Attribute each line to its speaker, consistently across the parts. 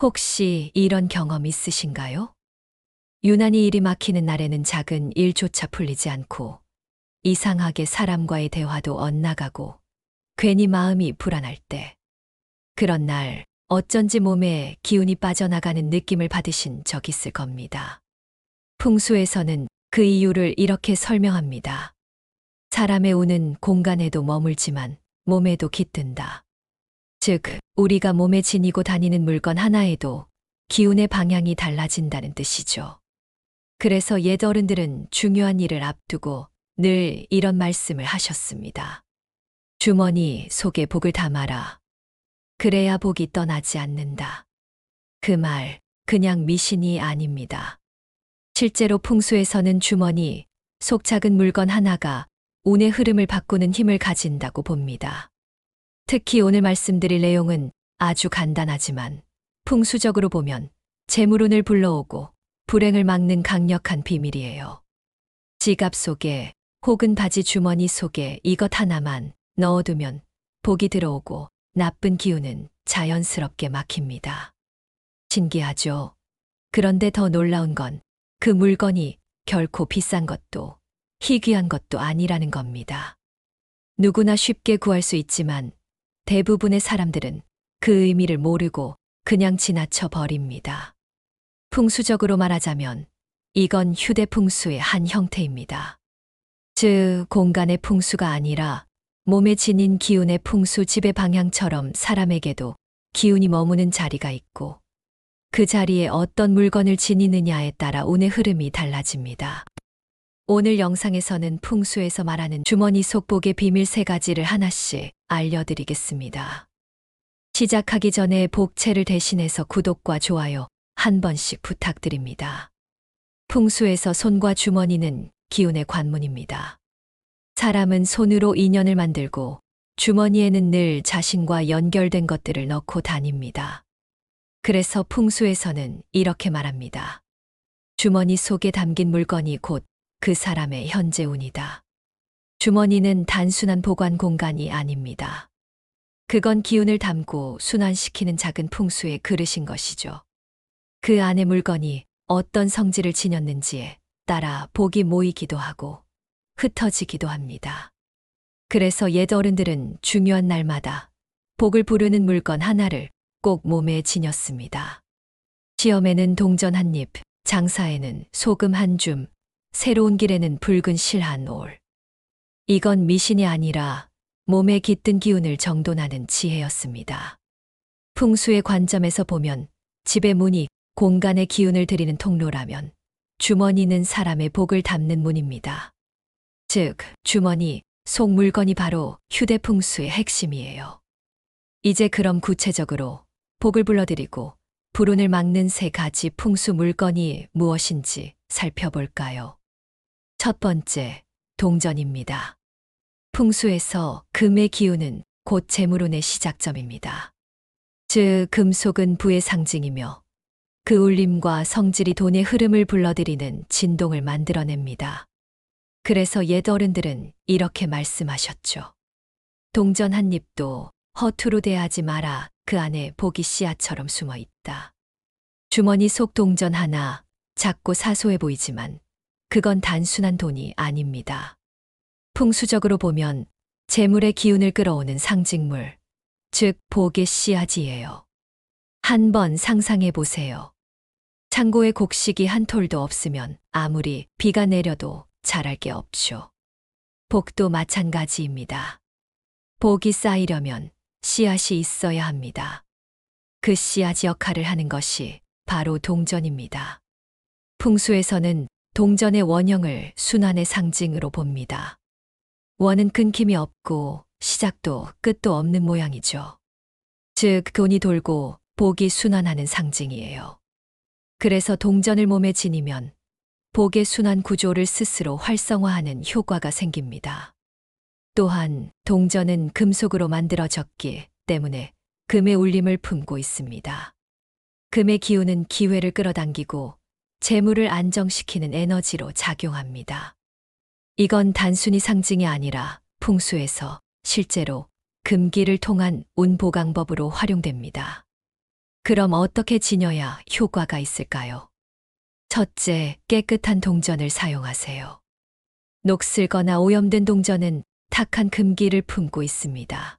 Speaker 1: 혹시 이런 경험 있으신가요? 유난히 일이 막히는 날에는 작은 일조차 풀리지 않고 이상하게 사람과의 대화도 엇나가고 괜히 마음이 불안할 때 그런 날 어쩐지 몸에 기운이 빠져나가는 느낌을 받으신 적 있을 겁니다. 풍수에서는 그 이유를 이렇게 설명합니다. 사람의 운은 공간에도 머물지만 몸에도 깃든다. 즉, 우리가 몸에 지니고 다니는 물건 하나에도 기운의 방향이 달라진다는 뜻이죠. 그래서 옛 어른들은 중요한 일을 앞두고 늘 이런 말씀을 하셨습니다. 주머니 속에 복을 담아라. 그래야 복이 떠나지 않는다. 그 말, 그냥 미신이 아닙니다. 실제로 풍수에서는 주머니 속 작은 물건 하나가 운의 흐름을 바꾸는 힘을 가진다고 봅니다. 특히 오늘 말씀드릴 내용은 아주 간단하지만 풍수적으로 보면 재물운을 불러오고 불행을 막는 강력한 비밀이에요. 지갑 속에 혹은 바지 주머니 속에 이것 하나만 넣어두면 복이 들어오고 나쁜 기운은 자연스럽게 막힙니다. 신기하죠? 그런데 더 놀라운 건 그 물건이 결코 비싼 것도 희귀한 것도 아니라는 겁니다. 누구나 쉽게 구할 수 있지만 대부분의 사람들은 그 의미를 모르고 그냥 지나쳐 버립니다. 풍수적으로 말하자면 이건 휴대풍수의 한 형태입니다. 즉, 공간의 풍수가 아니라 몸에 지닌 기운의 풍수 지배 방향처럼 사람에게도 기운이 머무는 자리가 있고 그 자리에 어떤 물건을 지니느냐에 따라 운의 흐름이 달라집니다. 오늘 영상에서는 풍수에서 말하는 주머니 속 복의 비밀 3가지를 하나씩 알려드리겠습니다. 시작하기 전에 복채를 대신해서 구독과 좋아요 한 번씩 부탁드립니다. 풍수에서 손과 주머니는 기운의 관문입니다. 사람은 손으로 인연을 만들고 주머니에는 늘 자신과 연결된 것들을 넣고 다닙니다. 그래서 풍수에서는 이렇게 말합니다. 주머니 속에 담긴 물건이 곧 그 사람의 현재 운이다. 주머니는 단순한 보관 공간이 아닙니다. 그건 기운을 담고 순환시키는 작은 풍수의 그릇인 것이죠. 그 안에 물건이 어떤 성질을 지녔는지에 따라 복이 모이기도 하고 흩어지기도 합니다. 그래서 옛 어른들은 중요한 날마다 복을 부르는 물건 하나를 꼭 몸에 지녔습니다. 시험에는 동전 한 입, 장사에는 소금 한 줌, 새로운 길에는 붉은 실 한 올. 이건 미신이 아니라 몸에 깃든 기운을 정돈하는 지혜였습니다. 풍수의 관점에서 보면 집의 문이 공간의 기운을 들이는 통로라면 주머니는 사람의 복을 담는 문입니다. 즉, 주머니 속 물건이 바로 휴대풍수의 핵심이에요. 이제 그럼 구체적으로 복을 불러들이고 불운을 막는 3가지 풍수 물건이 무엇인지 살펴볼까요? 첫 번째, 동전입니다. 풍수에서 금의 기운은 곧 재물운의 시작점입니다. 즉, 금속은 부의 상징이며 그 울림과 성질이 돈의 흐름을 불러들이는 진동을 만들어냅니다. 그래서 옛 어른들은 이렇게 말씀하셨죠. 동전 한 입도 허투루 대하지 마라. 그 안에 복이 씨앗처럼 숨어 있다. 주머니 속 동전 하나, 작고 사소해 보이지만 그건 단순한 돈이 아닙니다. 풍수적으로 보면 재물의 기운을 끌어오는 상징물, 즉 복의 씨앗이에요. 한번 상상해 보세요. 창고에 곡식이 한 톨도 없으면 아무리 비가 내려도 자랄 게 없죠. 복도 마찬가지입니다. 복이 쌓이려면 씨앗이 있어야 합니다. 그 씨앗 역할을 하는 것이 바로 동전입니다. 풍수에서는 동전의 원형을 순환의 상징으로 봅니다. 원은 끊김이 없고 시작도 끝도 없는 모양이죠. 즉, 돈이 돌고 복이 순환하는 상징이에요. 그래서 동전을 몸에 지니면 복의 순환 구조를 스스로 활성화하는 효과가 생깁니다. 또한 동전은 금속으로 만들어졌기 때문에 금의 울림을 품고 있습니다. 금의 기운은 기회를 끌어당기고 재물을 안정시키는 에너지로 작용합니다. 이건 단순히 상징이 아니라 풍수에서 실제로 금기를 통한 운보강법으로 활용됩니다. 그럼 어떻게 지녀야 효과가 있을까요? 첫째, 깨끗한 동전을 사용하세요. 녹슬거나 오염된 동전은 탁한 금기를 품고 있습니다.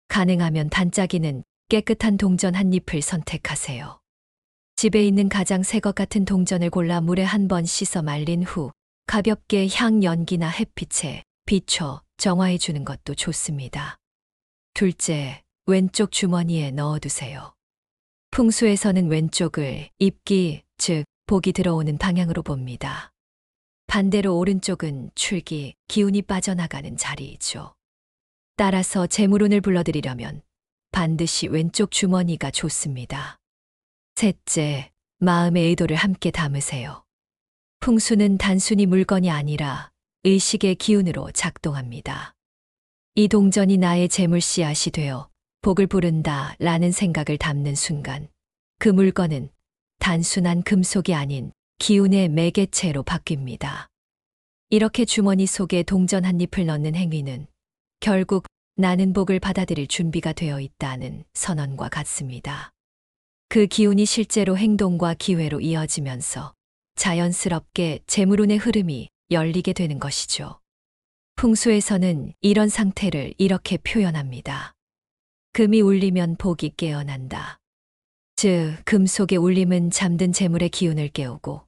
Speaker 1: 가능하면 반짝이는 깨끗한 동전 한 잎을 선택하세요. 집에 있는 가장 새 것 같은 동전을 골라 물에 한 번 씻어 말린 후 가볍게 향 연기나 햇빛에 비춰 정화해 주는 것도 좋습니다. 둘째, 왼쪽 주머니에 넣어두세요. 풍수에서는 왼쪽을 입기, 즉 복이 들어오는 방향으로 봅니다. 반대로 오른쪽은 출기, 기운이 빠져나가는 자리이죠. 따라서 재물운을 불러들이려면 반드시 왼쪽 주머니가 좋습니다. 셋째, 마음의 의도를 함께 담으세요. 풍수는 단순히 물건이 아니라 의식의 기운으로 작동합니다. 이 동전이 나의 재물 씨앗이 되어 복을 부른다 라는 생각을 담는 순간 그 물건은 단순한 금속이 아닌 기운의 매개체로 바뀝니다. 이렇게 주머니 속에 동전 한 잎을 넣는 행위는 결국 나는 복을 받아들일 준비가 되어 있다는 선언과 같습니다. 그 기운이 실제로 행동과 기회로 이어지면서 자연스럽게 재물운의 흐름이 열리게 되는 것이죠. 풍수에서는 이런 상태를 이렇게 표현합니다. 금이 울리면 복이 깨어난다. 즉, 금속의 울림은 잠든 재물의 기운을 깨우고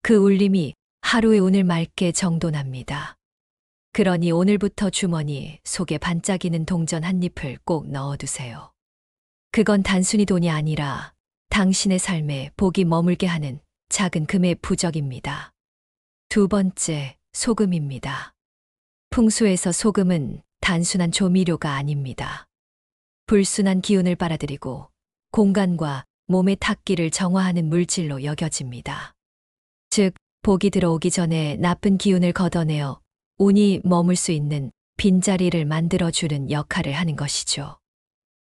Speaker 1: 그 울림이 하루의 운을 맑게 정돈합니다. 그러니 오늘부터 주머니 속에 반짝이는 동전 한 잎을 꼭 넣어두세요. 그건 단순히 돈이 아니라 당신의 삶에 복이 머물게 하는 작은 금의 부적입니다. 두 번째, 소금입니다. 풍수에서 소금은 단순한 조미료가 아닙니다. 불순한 기운을 빨아들이고 공간과 몸의 탁기를 정화하는 물질로 여겨집니다. 즉, 복이 들어오기 전에 나쁜 기운을 걷어내어 운이 머물 수 있는 빈자리를 만들어주는 역할을 하는 것이죠.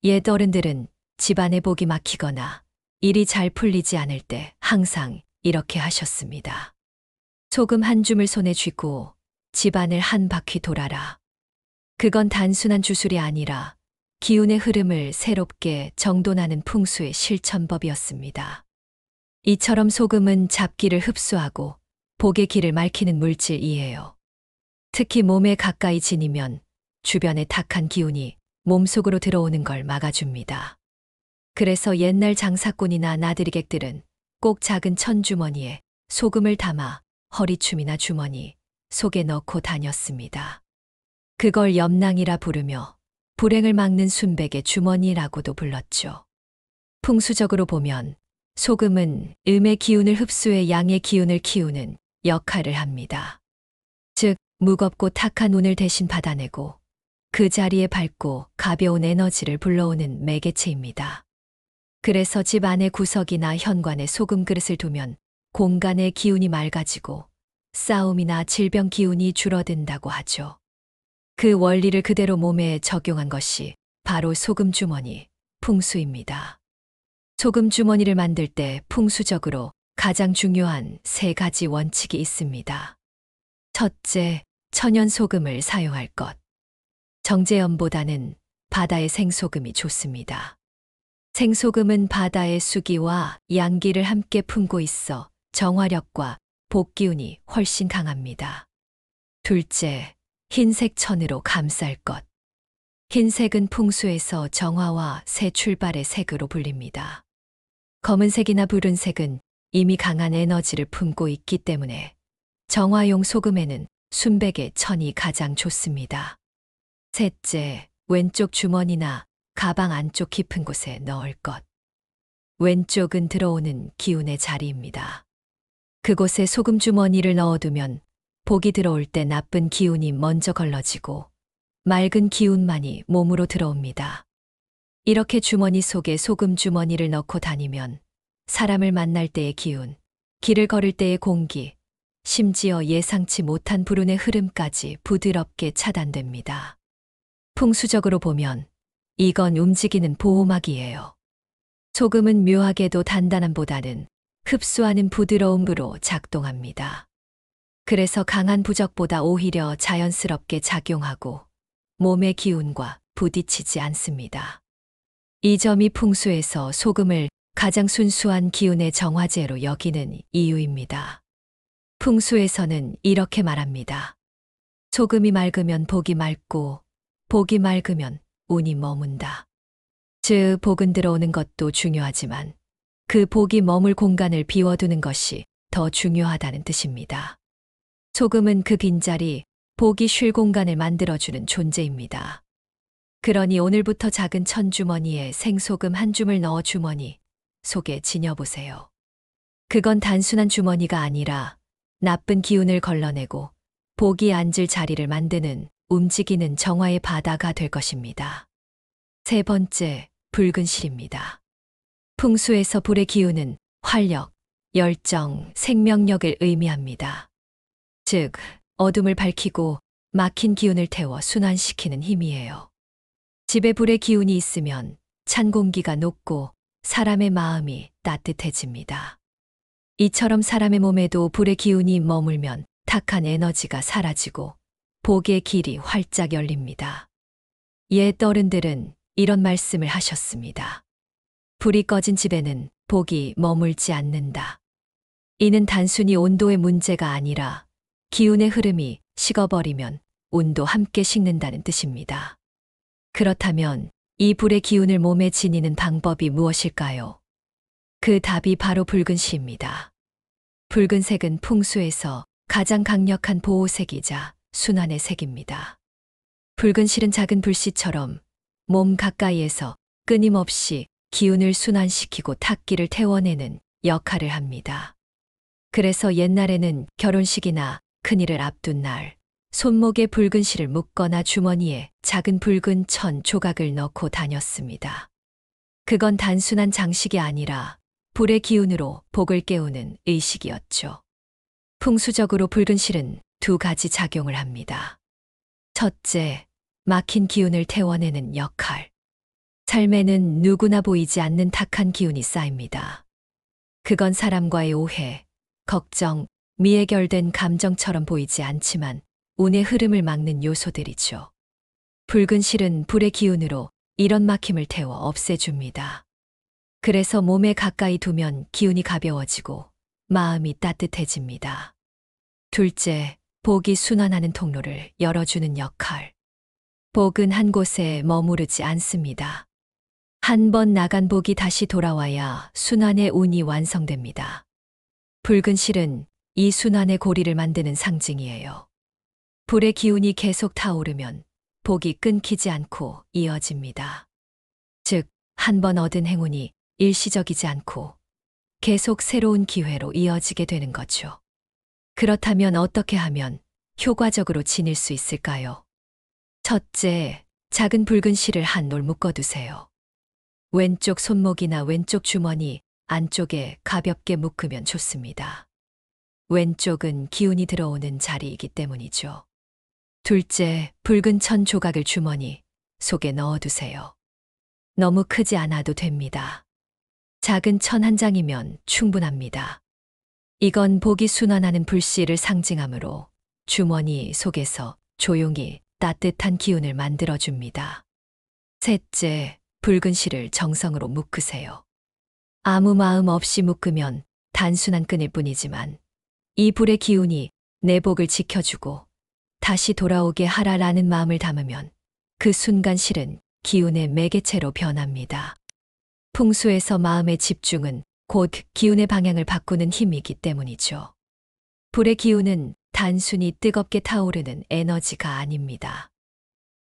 Speaker 1: 옛 어른들은 집안에 복이 막히거나 일이 잘 풀리지 않을 때 항상 이렇게 하셨습니다. 소금 한 줌을 손에 쥐고 집안을 한 바퀴 돌아라. 그건 단순한 주술이 아니라 기운의 흐름을 새롭게 정돈하는 풍수의 실천법이었습니다. 이처럼 소금은 잡기를 흡수하고 복의 길을 맑히는 물질이에요. 특히 몸에 가까이 지니면 주변의 탁한 기운이 몸속으로 들어오는 걸 막아줍니다. 그래서 옛날 장사꾼이나 나들이객들은 꼭 작은 천주머니에 소금을 담아 허리춤이나 주머니 속에 넣고 다녔습니다. 그걸 염낭이라 부르며 불행을 막는 순백의 주머니라고도 불렀죠. 풍수적으로 보면 소금은 음의 기운을 흡수해 양의 기운을 키우는 역할을 합니다. 즉, 무겁고 탁한 운을 대신 받아내고 그 자리에 밝고 가벼운 에너지를 불러오는 매개체입니다. 그래서 집 안의 구석이나 현관에 소금 그릇을 두면 공간의 기운이 맑아지고 싸움이나 질병 기운이 줄어든다고 하죠. 그 원리를 그대로 몸에 적용한 것이 바로 소금 주머니, 풍수입니다. 소금 주머니를 만들 때 풍수적으로 가장 중요한 세 가지 원칙이 있습니다. 첫째, 천연 소금을 사용할 것. 정제염보다는 바다의 생소금이 좋습니다. 생소금은 바다의 수기와 양기를 함께 품고 있어 정화력과 복기운이 훨씬 강합니다. 둘째, 흰색 천으로 감쌀 것. 흰색은 풍수에서 정화와 새 출발의 색으로 불립니다. 검은색이나 붉은색은 이미 강한 에너지를 품고 있기 때문에 정화용 소금에는 순백의 천이 가장 좋습니다. 셋째, 왼쪽 주머니나 가방 안쪽 깊은 곳에 넣을 것. 왼쪽은 들어오는 기운의 자리입니다. 그곳에 소금 주머니를 넣어두면 복이 들어올 때 나쁜 기운이 먼저 걸러지고 맑은 기운만이 몸으로 들어옵니다. 이렇게 주머니 속에 소금 주머니를 넣고 다니면 사람을 만날 때의 기운, 길을 걸을 때의 공기, 심지어 예상치 못한 불운의 흐름까지 부드럽게 차단됩니다. 풍수적으로 보면 이건 움직이는 보호막이에요. 소금은 묘하게도 단단함보다는 흡수하는 부드러움으로 작동합니다. 그래서 강한 부적보다 오히려 자연스럽게 작용하고 몸의 기운과 부딪히지 않습니다. 이 점이 풍수에서 소금을 가장 순수한 기운의 정화제로 여기는 이유입니다. 풍수에서는 이렇게 말합니다. 소금이 맑으면 복이 맑고 복이 맑으면 운이 머문다. 즉, 복은 들어오는 것도 중요하지만 그 복이 머물 공간을 비워두는 것이 더 중요하다는 뜻입니다. 소금은 그 빈자리, 복이 쉴 공간을 만들어주는 존재입니다. 그러니 오늘부터 작은 천주머니에 생소금 한 줌을 넣어 주머니 속에 지녀보세요. 그건 단순한 주머니가 아니라 나쁜 기운을 걸러내고 복이 앉을 자리를 만드는 움직이는 정화의 바다가 될 것입니다. 세 번째, 붉은 실입니다. 풍수에서 불의 기운은 활력, 열정, 생명력을 의미합니다. 즉, 어둠을 밝히고 막힌 기운을 태워 순환시키는 힘이에요. 집에 불의 기운이 있으면 찬 공기가 녹고 사람의 마음이 따뜻해집니다. 이처럼 사람의 몸에도 불의 기운이 머물면 탁한 에너지가 사라지고 복의 길이 활짝 열립니다. 옛 어른들은 이런 말씀을 하셨습니다. 불이 꺼진 집에는 복이 머물지 않는다. 이는 단순히 온도의 문제가 아니라 기운의 흐름이 식어버리면 운도 함께 식는다는 뜻입니다. 그렇다면 이 불의 기운을 몸에 지니는 방법이 무엇일까요? 그 답이 바로 붉은 실입니다. 붉은색은 풍수에서 가장 강력한 보호색이자 순환의 색입니다. 붉은 실은 작은 불씨처럼 몸 가까이에서 끊임없이 기운을 순환시키고 탁기를 태워내는 역할을 합니다. 그래서 옛날에는 결혼식이나 큰일을 앞둔 날, 손목에 붉은 실을 묶거나 주머니에 작은 붉은 천 조각을 넣고 다녔습니다. 그건 단순한 장식이 아니라 불의 기운으로 복을 깨우는 의식이었죠. 풍수적으로 붉은 실은 두 가지 작용을 합니다. 첫째, 막힌 기운을 태워내는 역할. 삶에는 누구나 보이지 않는 탁한 기운이 쌓입니다. 그건 사람과의 오해, 걱정, 미해결된 감정처럼 보이지 않지만 운의 흐름을 막는 요소들이죠. 붉은 실은 불의 기운으로 이런 막힘을 태워 없애줍니다. 그래서 몸에 가까이 두면 기운이 가벼워지고 마음이 따뜻해집니다. 둘째, 복이 순환하는 통로를 열어주는 역할. 복은 한 곳에 머무르지 않습니다. 한 번 나간 복이 다시 돌아와야 순환의 운이 완성됩니다. 붉은 실은 이 순환의 고리를 만드는 상징이에요. 불의 기운이 계속 타오르면 복이 끊기지 않고 이어집니다. 즉, 한 번 얻은 행운이 일시적이지 않고 계속 새로운 기회로 이어지게 되는 거죠. 그렇다면 어떻게 하면 효과적으로 지닐 수 있을까요? 첫째, 작은 붉은 실을 한 놀 묶어두세요. 왼쪽 손목이나 왼쪽 주머니 안쪽에 가볍게 묶으면 좋습니다. 왼쪽은 기운이 들어오는 자리이기 때문이죠. 둘째, 붉은 천 조각을 주머니 속에 넣어두세요. 너무 크지 않아도 됩니다. 작은 천 한 장이면 충분합니다. 이건 복이 순환하는 불씨를 상징하므로 주머니 속에서 조용히 따뜻한 기운을 만들어줍니다. 셋째, 붉은 실을 정성으로 묶으세요. 아무 마음 없이 묶으면 단순한 끈일 뿐이지만 이 불의 기운이 내 복을 지켜주고 다시 돌아오게 하라라는 마음을 담으면 그 순간 실은 기운의 매개체로 변합니다. 풍수에서 마음의 집중은 곧 기운의 방향을 바꾸는 힘이기 때문이죠. 불의 기운은 단순히 뜨겁게 타오르는 에너지가 아닙니다.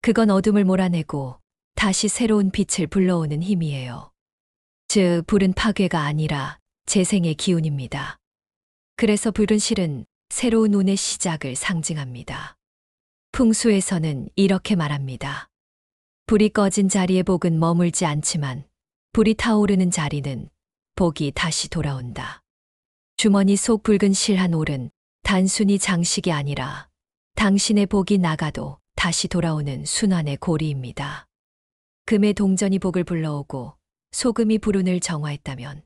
Speaker 1: 그건 어둠을 몰아내고 다시 새로운 빛을 불러오는 힘이에요. 즉, 불은 파괴가 아니라 재생의 기운입니다. 그래서 붉은 실은 새로운 운의 시작을 상징합니다. 풍수에서는 이렇게 말합니다. 불이 꺼진 자리에 복은 머물지 않지만 불이 타오르는 자리는 복이 다시 돌아온다. 주머니 속 붉은 실 한 올은 단순히 장식이 아니라 당신의 복이 나가도 다시 돌아오는 순환의 고리입니다. 금의 동전이 복을 불러오고 소금이 불운을 정화했다면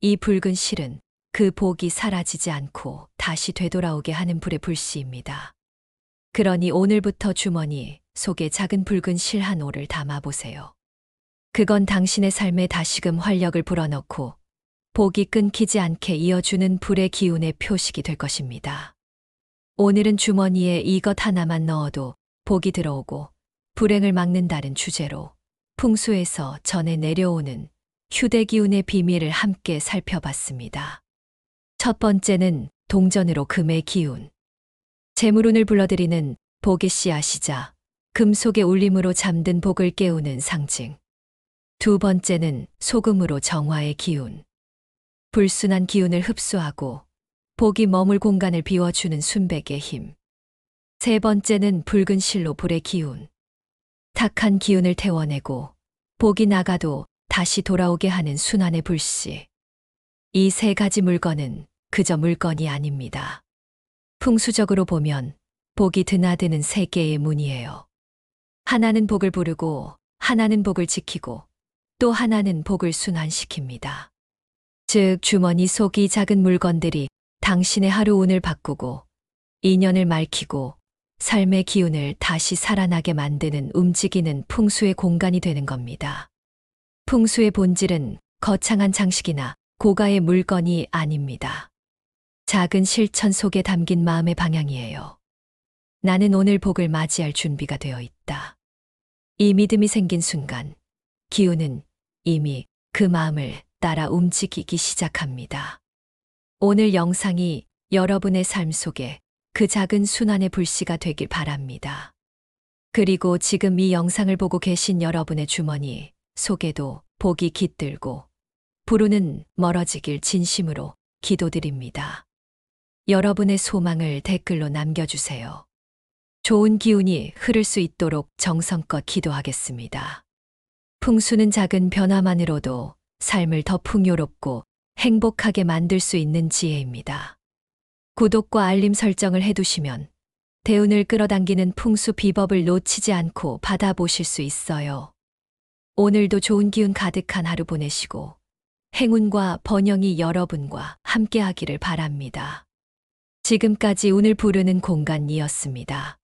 Speaker 1: 이 붉은 실은 그 복이 사라지지 않고 다시 되돌아오게 하는 불의 불씨입니다. 그러니 오늘부터 주머니 속에 작은 붉은 실 한 올을 담아보세요. 그건 당신의 삶에 다시금 활력을 불어넣고 복이 끊기지 않게 이어주는 불의 기운의 표식이 될 것입니다. 오늘은 주머니에 이것 하나만 넣어도 복이 들어오고 불행을 막는다는 주제로 풍수에서 전해 내려오는 휴대기운의 비밀을 함께 살펴봤습니다. 첫 번째는 동전으로 금의 기운. 재물운을 불러들이는 복의 씨앗이자 금속의 울림으로 잠든 복을 깨우는 상징. 두 번째는 소금으로 정화의 기운. 불순한 기운을 흡수하고 복이 머물 공간을 비워주는 순백의 힘. 세 번째는 붉은 실로 불의 기운. 탁한 기운을 태워내고 복이 나가도 다시 돌아오게 하는 순환의 불씨. 이 세 가지 물건은 그저 물건이 아닙니다. 풍수적으로 보면 복이 드나드는 세 개의 문이에요. 하나는 복을 부르고, 하나는 복을 지키고, 또 하나는 복을 순환시킵니다. 즉, 주머니 속 이 작은 물건들이 당신의 하루 운을 바꾸고, 인연을 맑히고, 삶의 기운을 다시 살아나게 만드는 움직이는 풍수의 공간이 되는 겁니다. 풍수의 본질은 거창한 장식이나 고가의 물건이 아닙니다. 작은 실천 속에 담긴 마음의 방향이에요. 나는 오늘 복을 맞이할 준비가 되어 있다. 이 믿음이 생긴 순간, 기운은 이미 그 마음을 따라 움직이기 시작합니다. 오늘 영상이 여러분의 삶 속에 그 작은 순환의 불씨가 되길 바랍니다. 그리고 지금 이 영상을 보고 계신 여러분의 주머니 속에도 복이 깃들고 불운은 멀어지길 진심으로 기도드립니다. 여러분의 소망을 댓글로 남겨주세요. 좋은 기운이 흐를 수 있도록 정성껏 기도하겠습니다. 풍수는 작은 변화만으로도 삶을 더 풍요롭고 행복하게 만들 수 있는 지혜입니다. 구독과 알림 설정을 해두시면 대운을 끌어당기는 풍수 비법을 놓치지 않고 받아보실 수 있어요. 오늘도 좋은 기운 가득한 하루 보내시고 행운과 번영이 여러분과 함께하기를 바랍니다. 지금까지 운을 부르는 공간이었습니다.